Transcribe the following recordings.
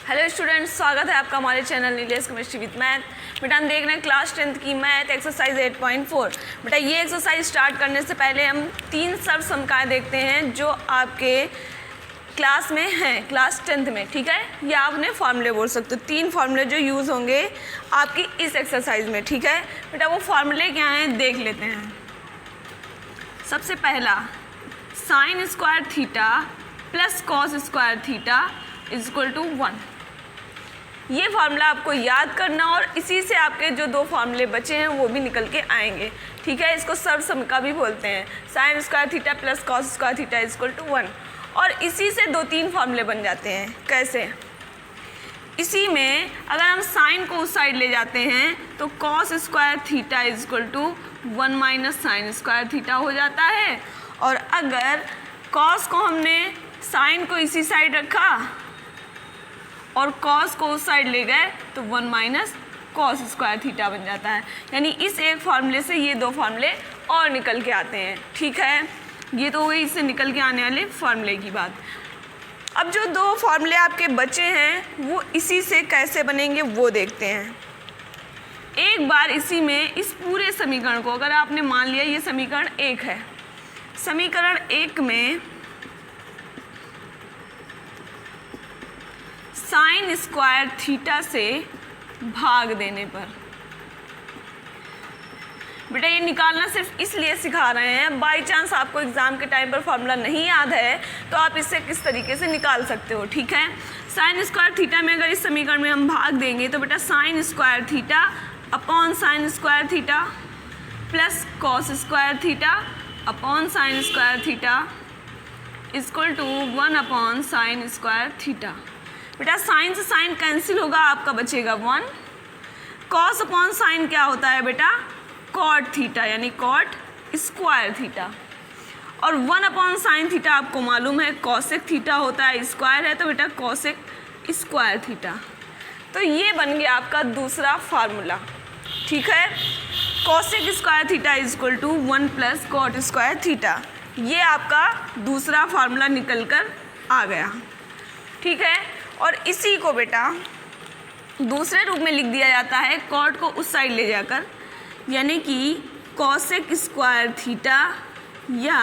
Hello students, स्वागत है आपका हमारे channel Nilesh chemistry with math. बेटा हम देख रहे हैं क्लास 10th की मैथ एक्सरसाइज 8.4। बेटा ये एक्सरसाइज स्टार्ट करने से पहले हम 3 सर्वसमकाएं देखते हैं जो आपके क्लास में हैं, क्लास 10th में। ठीक है, या आपने फार्मूले बोल सकते हो। 3 फार्मूले जो यूज़ होंगे आपकी इस एक्सरसाइज में। ठीक है बेटा, वो फार्मूले क्या हैं देख लेते हैं। सबसे पहला sine square theta plus cos square theta is equal to 1। ये फार्मूला आपको याद करना और इसी से आपके जो 2 फार्मूले बचे हैं वो भी निकल के आएंगे। ठीक है, इसको सर्वसमका भी बोलते हैं। Sine square theta plus cos square theta is equal to 1 और इसी से 2-3 फार्मूले बन जाते हैं। कैसे? इसी में अगर हम साइन को उस साइड ले जाते हैं तो cos square theta is equal to 1 minus sine square theta हो जाता है। और अगर कॉस को हमने साइन को इसी साइड रखा और कॉस को उस साइड ले गए तो 1 माइनस कॉस स्क्वायर थीटा बन जाता है। यानी इस एक फार्मूले से ये 2 फार्मूले और निकल के आते हैं। ठीक है, ये तो हो गई इससे निकल के आने वाले फार्मूले की बात। अब जो 2 फार्मूले आपके बचे हैं वो इसी से कैसे बनेंगे वो देखते हैं। एक बार इसी में इस पूरे समीकरण को अगर आपने मान लिया ये समीकरण 1 है, समीकरण 1 में साइन स्क्वायर थीटा से भाग देने पर, बेटा ये निकालना सिर्फ इसलिए सिखा रहे हैं, बाई चांस आपको एग्जाम के टाइम पर फार्मूला नहीं याद है तो आप इससे किस तरीके से निकाल सकते हो। ठीक है, साइन स्क्वायर थीटा में अगर इस समीकरण में हम भाग देंगे तो बेटा sine square theta upon sine square theta plus cos square theta upon sine square theta equal to 1 upon sine square theta. बेटा साइन से साइन कैंसिल होगा, आपका बचेगा 1। कॉस अपॉन साइन क्या होता है बेटा? कॉट थीटा, यानी कॉट स्क्वायर थीटा। और 1 अपॉन साइन थीटा आपको मालूम है कॉसेक थीटा होता है, स्क्वायर है तो बेटा कॉसेक स्क्वायर थीटा। तो ये बन गया आपका दूसरा फार्मूला। ठीक है, cosec square theta is equal to 1 plus cot square theta. ये आपका दूसरा फार्मूला निकल कर आ गया। ठीक है, और इसी को बेटा दूसरे रूप में लिख दिया जाता है कॉट को उस साइड ले जाकर, यानी कि कॉसेक स्क्वायर थीटा या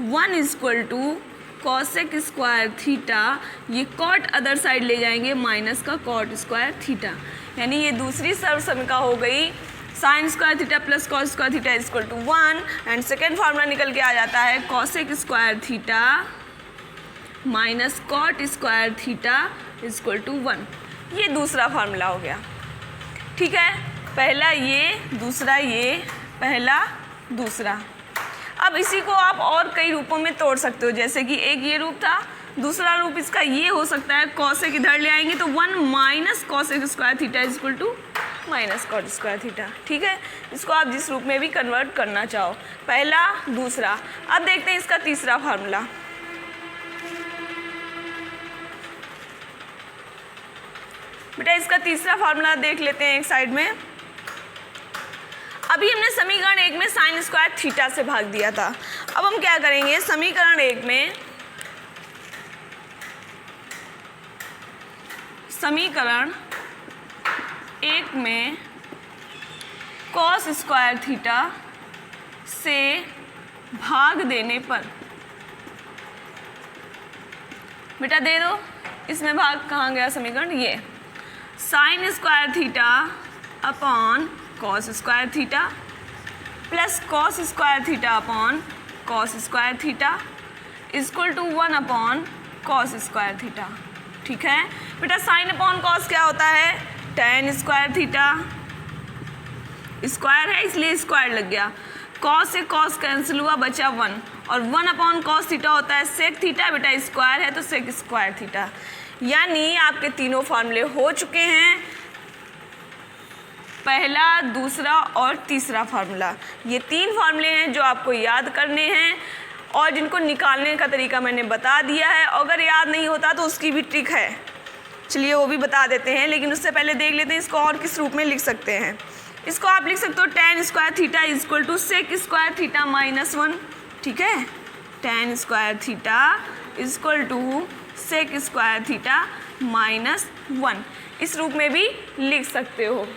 1 equal to cosec square theta. ये कॉट अदर साइड ले जाएंगे माइनस का कॉट स्क्वायर थीटा, यानी ये दूसरी सर्वसमका हो गई sine square theta plus cos square theta equal to 1। And second formula निकल के आ जाता है cosec square theta minus cot square theta equal to 1। ये दूसरा फार्मूला हो गया। ठीक है, पहला ये, दूसरा ये, पहला दूसरा। अब इसी को आप और कई रूपों में तोड़ सकते हो, जैसे कि एक ये रूप था, दूसरा रूप इसका ये हो सकता है कॉसेक इधर ले आएंगे तो 1 minus cosec square theta equal to minus cot square theta. ठीक है, इसको आप जिस रूप में भी कन्वर्ट करना चाहो, पहला दूसरा। अब देखते हैं इसका तीसरा फार्मूला। बेटा इसका तीसरा फार्मूला देख लेते हैं एक साइड में। अभी हमने समीकरण 1 में साइन स्क्वायर थीटा से भाग दिया था। अब हम क्या करेंगे, समीकरण 1 में कॉस स्क्वायर थीटा से भाग देने पर, बेटा दे दो, इसमें भाग कहाँ गया समीकरण? ये sine square theta upon cos square theta plus cos square theta upon cos square theta equal to 1 upon cos square theta. ठीक है बेटा, साइन अपॉन कॉस क्या होता है? टेन स्क्वायर थीटा, स्क्वायर है इसलिए स्क्वायर लग गया। कॉस से कॉस कैंसिल हुआ, बचा 1 और 1 अपॉन कॉस थीटा होता है सेक थीटा, बेटा स्क्वायर है तो सेक स्क्वायर थीटा। यानी आपके तीनों फार्मूले हो चुके हैं, पहला, दूसरा और तीसरा फार्मूला। ये 3 फार्मूले हैं जो आपको याद करने हैं और जिनको निकालने का तरीका मैंने बता दिया है। अगर याद नहीं होता तो उसकी भी ट्रिक है, चलिए वो भी बता देते हैं, लेकिन उससे पहले देख लेते हैं इसको और किस रूप में लिख सकते हैं। इसको आप लिख सकते हो tan square theta equal to sec square theta minus 1। ठीक है, tan square theta equal to sec square theta -1 इस रूप में भी लिख सकते हो।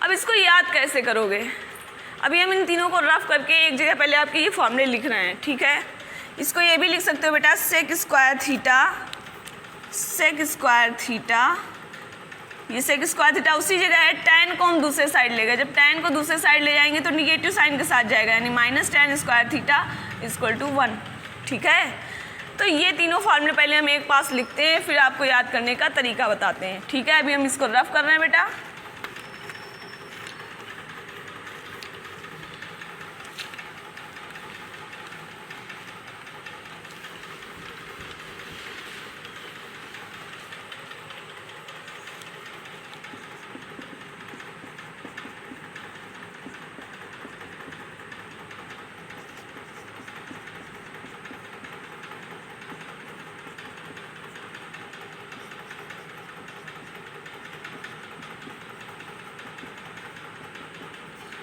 अब इसको याद कैसे करोगे? अभी हम इन तीनों को रफ करके एक जगह पहले आपके ये फॉर्मूले लिख रहे हैं, ठीक है। इसको ये भी लिख सकते हो बेटा सेक स्क्वायर थीटा, ये सेक स्क्वायर थीटा उसी जगह है, tan को हम दूसरे साइड ले गए, जब tan को दूसरे साइड ले जाएंगे तो निगेटिव साइन के साथ जाएगा, यानी -tan स्क्वायर थीटा = 1, ठीक है। तो ये तीनों फॉर्मूले पहले हम एक पास लिखते हैं, फिर आपको याद करने का तरीका बताते हैं, ठीक है। अभी हम इसको रफ कर रहे हैं बेटा।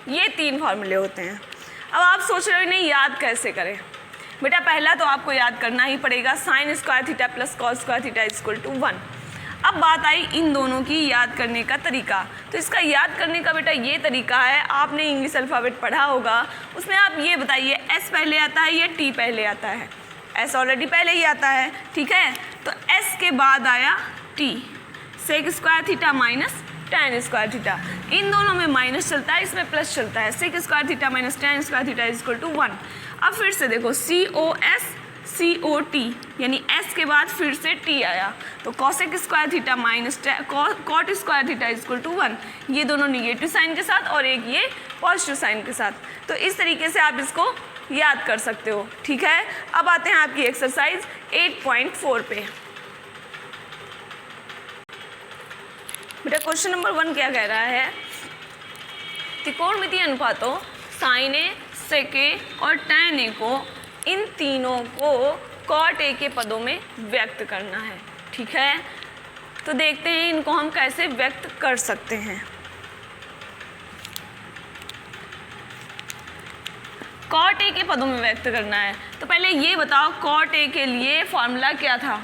ये 3 फार्मूले होते हैं। अब आप सोच रहे हो नहीं याद कैसे करें? बेटा पहला तो आपको याद करना ही पड़ेगा sin square theta plus cos square theta = 1। अब बात आई इन दोनों की याद करने का तरीका। तो इसका याद करने का बेटा ये तरीका है, आपने इंग्लिश अल्फ़ाबेट पढ़ा होगा, उसमें आप ये बताइए s पहले आता है या t पहले आता है? s ऑलरेडी पहले ही आता है, ठीक है। तो s के बाद आया t, sec square theta minus tan square theta, इन दोनों में माइनस चलता है, इसमें प्लस चलता है, sec square theta minus tan square theta = 1। अब फिर से देखो COT यानी s के बाद फिर से t आया, तो cosec square theta minus cot square theta = 1, ये दोनों निगेटिव साइन के साथ और एक ये पॉजिटिव साइन के साथ। तो इस तरीके से आप इसको याद कर सकते हो, ठीक है। अब आते हैं आपकी एक्सरसाइज 8.4 पे। बेटा क्वेश्चन नंबर 1 क्या कह रहा है? त्रिकोणमितीय अनुपातों sin A, sec A और tan A को इन तीनों को cot A के पदों में व्यक्त करना है, ठीक है। तो देखते हैं इनको हम कैसे व्यक्त कर सकते हैं। cot A के पदों में व्यक्त करना है, तो पहले ये बताओ cot A के लिए फॉर्मूला क्या था?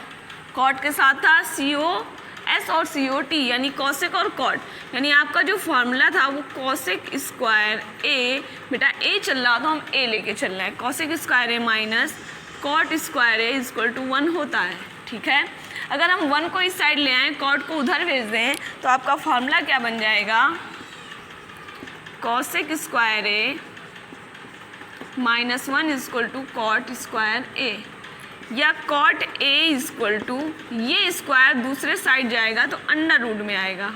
cot के साथ था COS और COT यानी कॉसेक और कॉट, यानी आपका जो फॉर्मूला था वो कॉसेक स्क्वायर A, बेटा A चल रहा तो हम A लेके चल रहे हैं, cosec square A minus cot square A = 1 होता है, ठीक है। अगर हम 1 को इस साइड ले आएँ, कॉट को उधर भेज दें, तो आपका फॉर्मूला क्या बन जाएगा? Cosec square A -1 = cot square A, या कॉट A = ये स्क्वायर दूसरे साइड जाएगा तो अंडर रूट में आएगा।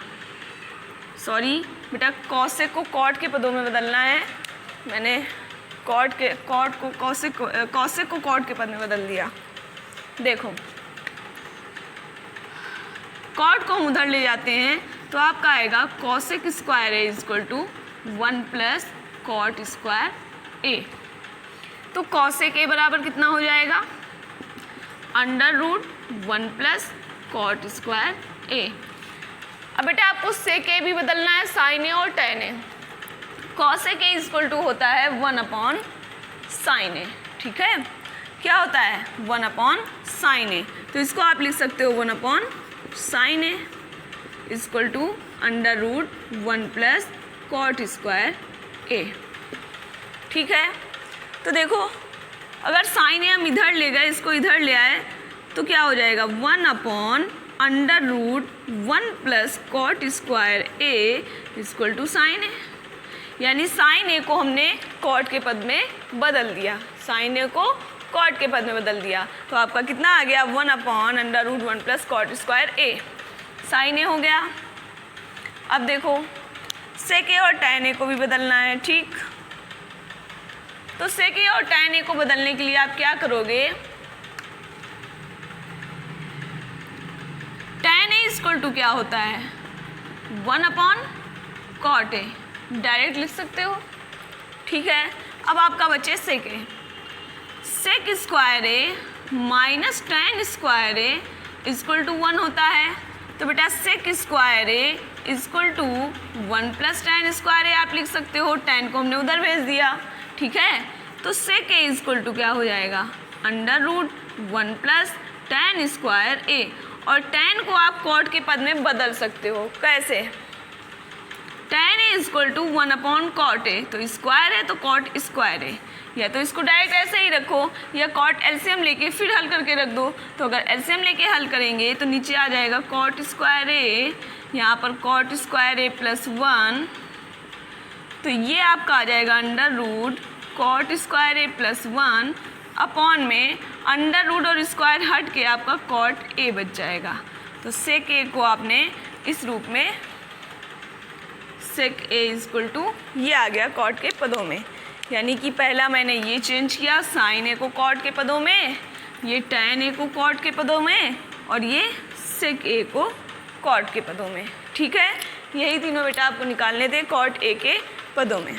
सॉरी बेटा कॉसेक को कॉट के पदों में बदलना है, मैंने कॉसेक को कॉट के पद में बदल दिया। देखो कॉट को हम उधर ले जाते हैं तो आपका आएगा cosec square A = 1 + cot square A। तो कॉसेक A बराबर कितना हो जाएगा? √1 + कॉट स्क्वायर A। अब बेटा आपको सेक A भी बदलना है, साइन A और tan A। कॉसेक A = होता है 1/sin A, ठीक है। क्या होता है? 1/sin A। तो इसको आप लिख सकते हो 1/sin A = √1 + cot square A, ठीक है। तो देखो अगर साइन A हम इधर ले गए, इसको इधर ले आए, तो क्या हो जाएगा? 1/√1 + cot square A = sin A, यानी साइन A को हमने कॉट के पद में बदल दिया, साइन A को कॉट के पद में बदल दिया। तो आपका कितना आ गया? 1/√1 + cot square A, sine A हो गया। अब देखो सेक A और tan A को भी बदलना है, ठीक। तो सेक A और tan A को बदलने के लिए आप क्या करोगे? tan A = क्या होता है? 1/cot A, डायरेक्ट लिख सकते हो, ठीक है। अब आपका बचे sec A, sec square A minus tan square A = 1 होता है। तो बेटा sec square A = 1 + tan square A आप लिख सकते हो, tan को हमने उधर भेज दिया, ठीक है। तो सेक A = क्या हो जाएगा? 1 प्लस tan स्क्वायर ए, और tan को आप कॉट के पद में बदल सकते हो। कैसे? tan A equal to 1 upon cot A, तो स्क्वायर है तो कॉट स्क्वायर ए, या तो इसको डायरेक्ट ऐसे ही रखो या कॉट एलसीएम लेके फिर हल करके रख दो। तो अगर एलसीएम लेके हल करेंगे तो नीचे आ जाएगा कॉट स्क्वायर ए, यहाँ पर कॉट स्क्वायर ए प्लस 1, तो ये आपका आ जाएगा under root cot square A plus 1 upon में अंडर रूट और स्क्वायर हट के आपका कॉट ए बच जाएगा। तो सेक ए को आपने इस रूप में सेक ए इक्वल टू ये आ गया कॉट के पदों में, यानी कि पहला मैंने ये चेंज किया साइन ए को कॉट के पदों में, ये टैन ए को कॉट के पदों में, और ये सेक ए को कॉट के पदों में। ठीक है, यही तीनों बेटा आपको निकालने थे कॉट ए के पदों में।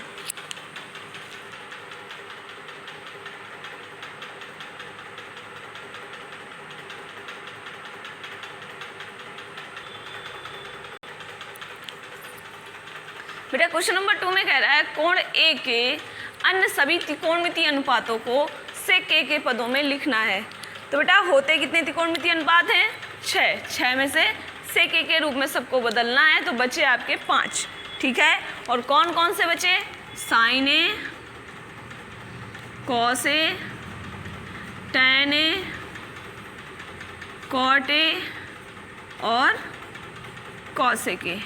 बेटा क्वेश्चन नंबर 2 में कह रहा है कोण ए के अन्य सभी त्रिकोणमितीय अनुपातों को सेक ए के पदों में लिखना है। तो बेटा होते कितने त्रिकोणमितीय अनुपात हैं? 6 में से सेक ए के रूप में सबको बदलना है, तो बचे आपके 5। ठीक है, और कौन कौन से बचे? Sine A, cos A, tan A, cot A और कॉसेक ए,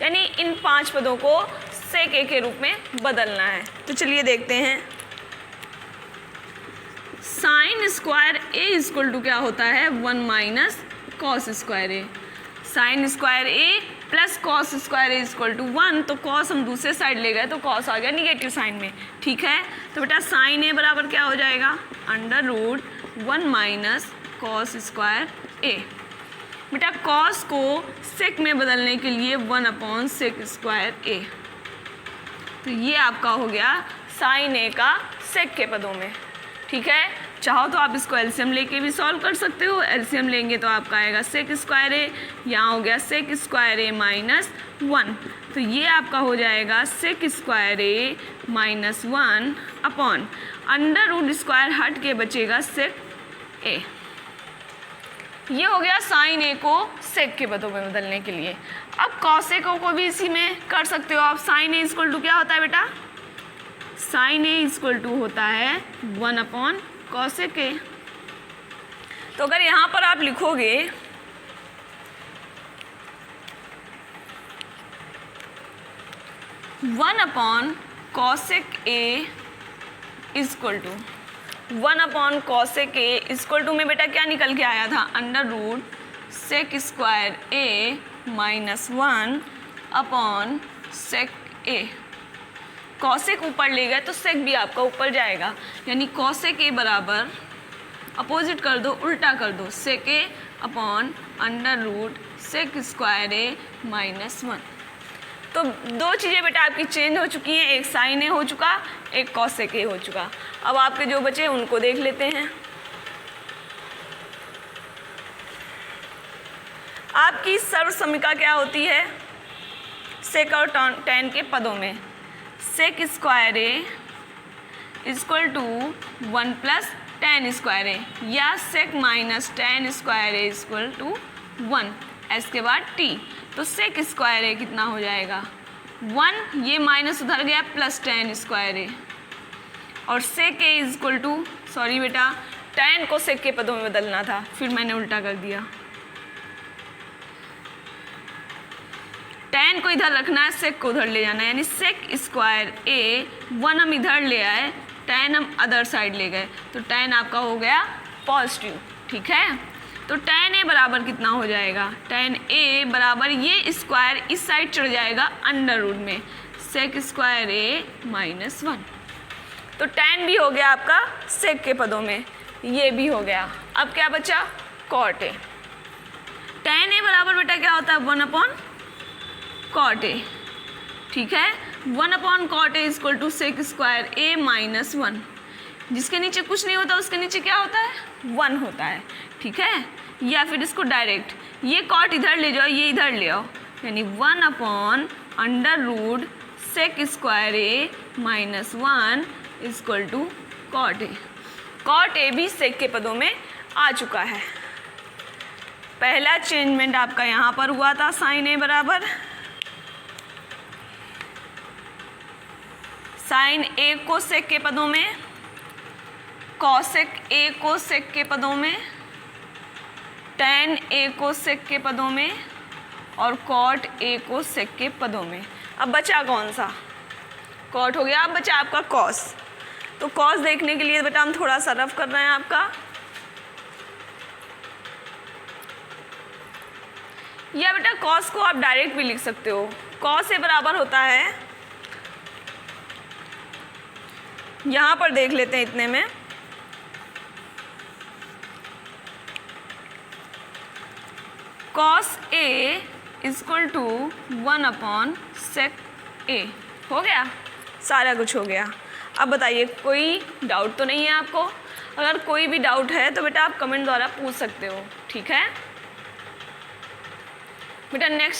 यानी इन 5 पदों को सेक ए के रूप में बदलना है। तो चलिए देखते हैं। Sine square A equal to क्या होता है? 1 minus cos square A. Sine square A plus cos square A equal to 1, तो कॉस हम दूसरे साइड ले गए तो कॉस आ गया निगेटिव साइन में। ठीक है, तो बेटा साइन ए बराबर क्या हो जाएगा? Under root 1 minus cos square A. बेटा कॉस को सेक में बदलने के लिए 1 अपॉन सेक स्क्वायर ए, तो ये आपका हो गया साइन ए का सेक के पदों में। ठीक है, चाहो तो आप इसको एलसीएम लेके भी सॉल्व कर सकते हो। एलसीएम लेंगे तो आपका आएगा सेक स्क्वायर ए, यहाँ हो गया सेक स्क्वायर ए माइनस 1, तो ये आपका हो जाएगा sec square A minus 1 upon under root square हट के बचेगा सेक ए। ये हो गया साइन ए को सेक के पदों में बदलने के लिए। अब कॉसेक को भी इसी में कर सकते हो आप। साइन ए इक्वल टू क्या होता है बेटा? साइन ए इक्वल टू होता है 1 अपॉन कॉसेक ए। तो अगर यहाँ पर आप लिखोगे 1 upon cosec A equal to 1 upon cosec A equal to में बेटा क्या निकल के आया था? Under root sec square A minus 1 upon sec A. Cosec ऊपर ले गए तो सेक भी आपका ऊपर जाएगा, यानी कॉसेक ए बराबर अपोजिट कर दो, उल्टा कर दो, sec A upon under root sec square A minus 1। तो 2 चीज़ें बेटा आपकी चेंज हो चुकी हैं, एक साइन ए हो चुका, एक कॉसेक ए हो चुका। अब आपके जो बचे उनको देख लेते हैं। आपकी सर्वसमीका क्या होती है? सेक और टैन के पदों में sec square A equal to 1 plus tan square A, या sec minus tan square A equal to 1, S के बाद टी। तो सेक स्क्वायर ए कितना हो जाएगा? 1, ये माइनस उधर गया, प्लस टैन स्क्वायर ए, और सेक ए इक्वल टू, सॉरी बेटा टैन को सेक के पदों में बदलना था, फिर मैंने उल्टा कर दिया। टैन को इधर रखना है, सेक को उधर ले जाना है, यानी सेक स्क्वायर ए 1 हम इधर ले आए, टैन हम अदर साइड ले गए, तो टैन आपका हो गया पॉजिटिव। ठीक है, तो टैन ए बराबर कितना हो जाएगा? टैन ए बराबर ये स्क्वायर इस साइड चढ़ जाएगा अंडर रूट में, सेक स्क्वायर ए माइनस 1। तो टैन भी हो गया आपका सेक के पदों में, ये भी हो गया। अब क्या बचा? Cot A. टैन ए बराबर बेटा क्या होता है? 1 अपॉन कॉट ए। ठीक है, 1 upon cot A equal to sec square A minus 1। जिसके नीचे कुछ नहीं होता उसके नीचे क्या होता है? 1 होता है। ठीक है, या फिर इसको डायरेक्ट ये कॉट इधर ले जाओ, ये इधर ले आओ, यानी 1 upon under root sec square A minus 1 equal to cot A. Cot A भी सेक के पदों में आ चुका है। पहला चेंजमेंट आपका यहाँ पर हुआ था, साइन ए बराबर साइन ए कोसेक के पदों में, कॉसेक ए कोसेक के पदों में, टेन ए कोसेक के पदों में और कॉट ए कोसेक के पदों में। अब बचा कौन सा? कॉट हो गया। अब बचा आपका कॉस। तो कॉस देखने के लिए बेटा हम थोड़ा सा रफ कर रहे हैं आपका। या बेटा कॉस को आप डायरेक्ट भी लिख सकते हो। कॉस ए बराबर होता है, यहाँ पर देख लेते हैं इतने में, cos A equal to 1/sec A. हो गया, सारा कुछ हो गया। अब बताइए कोई डाउट तो नहीं है आपको? अगर कोई भी डाउट है तो बेटा आप कमेंट द्वारा पूछ सकते हो, ठीक है बेटा। नेक्स्ट